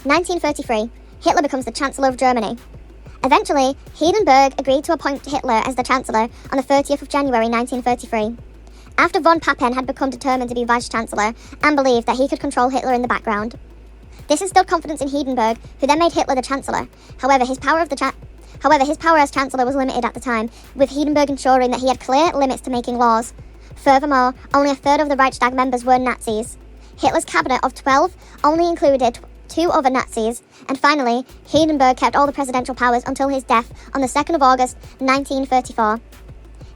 1933, Hitler becomes the Chancellor of Germany. Eventually, Hindenburg agreed to appoint Hitler as the Chancellor on the 30th of January 1933. After von Papen had become determined to be Vice-Chancellor and believed that he could control Hitler in the background. This instilled confidence in Hindenburg, who then made Hitler the Chancellor. However, his power as Chancellor was limited at the time, with Hindenburg ensuring that he had clear limits to making laws. Furthermore, only a third of the Reichstag members were Nazis. Hitler's cabinet of 12 only included 2 other Nazis, and finally, Hindenburg kept all the presidential powers until his death on the 2nd of August 1934.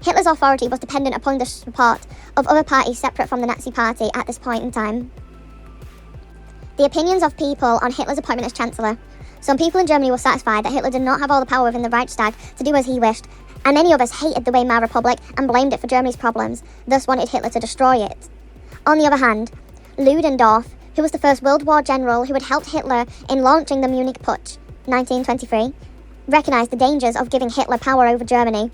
Hitler's authority was dependent upon the support of other parties separate from the Nazi Party at this point in time. The opinions of people on Hitler's appointment as Chancellor. Some people in Germany were satisfied that Hitler did not have all the power within the Reichstag to do as he wished, and many others hated the Weimar Republic and blamed it for Germany's problems, thus wanted Hitler to destroy it. On the other hand, Ludendorff, who was the first World War general who had helped Hitler in launching the Munich Putsch, 1923, recognized the dangers of giving Hitler power over Germany.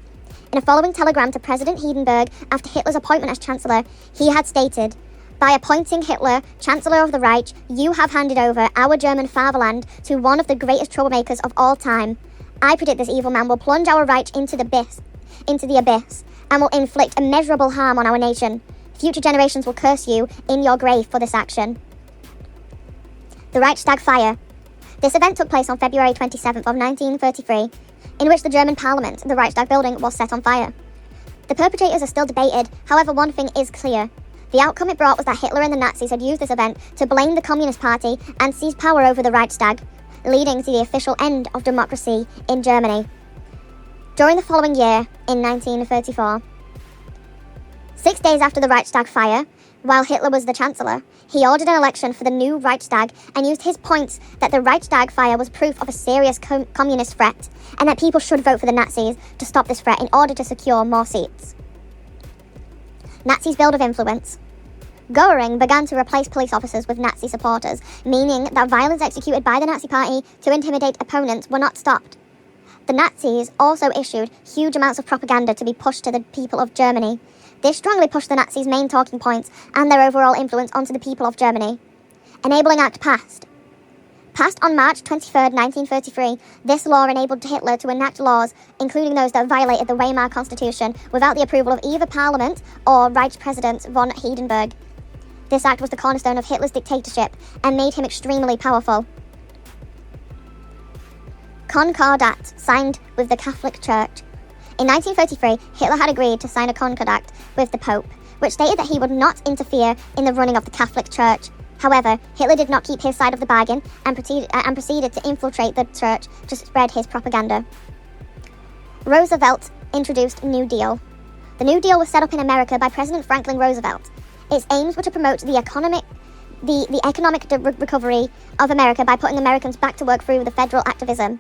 In a following telegram to President Hindenburg after Hitler's appointment as Chancellor, he had stated, "By appointing Hitler Chancellor of the Reich, you have handed over our German fatherland to one of the greatest troublemakers of all time. I predict this evil man will plunge our Reich into the abyss, and will inflict immeasurable harm on our nation. Future generations will curse you in your grave for this action." The Reichstag fire. This event took place on February 27th of 1933, in which the German parliament, the Reichstag building, was set on fire. The perpetrators are still debated, however one thing is clear. The outcome it brought was that Hitler and the Nazis had used this event to blame the Communist Party and seize power over the Reichstag, leading to the official end of democracy in Germany. During the following year, in 1934, 6 days after the Reichstag fire, while Hitler was the Chancellor, he ordered an election for the new Reichstag and used his points that the Reichstag fire was proof of a serious communist threat and that people should vote for the Nazis to stop this threat in order to secure more seats. Nazis' build of influence. Goering began to replace police officers with Nazi supporters, meaning that violence executed by the Nazi Party to intimidate opponents were not stopped. The Nazis also issued huge amounts of propaganda to be pushed to the people of Germany. This strongly pushed the Nazis' main talking points and their overall influence onto the people of Germany. Enabling Act passed. Passed on March 23, 1933, this law enabled Hitler to enact laws, including those that violated the Weimar Constitution, without the approval of either Parliament or Reich President von Hindenburg. This act was the cornerstone of Hitler's dictatorship and made him extremely powerful. Concordat, signed with the Catholic Church. In 1933, Hitler had agreed to sign a Concordat with the Pope, which stated that he would not interfere in the running of the Catholic Church. However, Hitler did not keep his side of the bargain and proceeded to infiltrate the church to spread his propaganda. Roosevelt introduced New Deal. The New Deal was set up in America by President Franklin Roosevelt. Its aims were to promote the economic recovery of America by putting Americans back to work through the federal activism.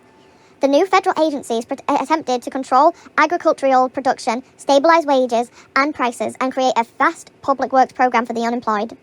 The new federal agencies attempted to control agricultural production, stabilize wages and prices, and create a vast public works program for the unemployed.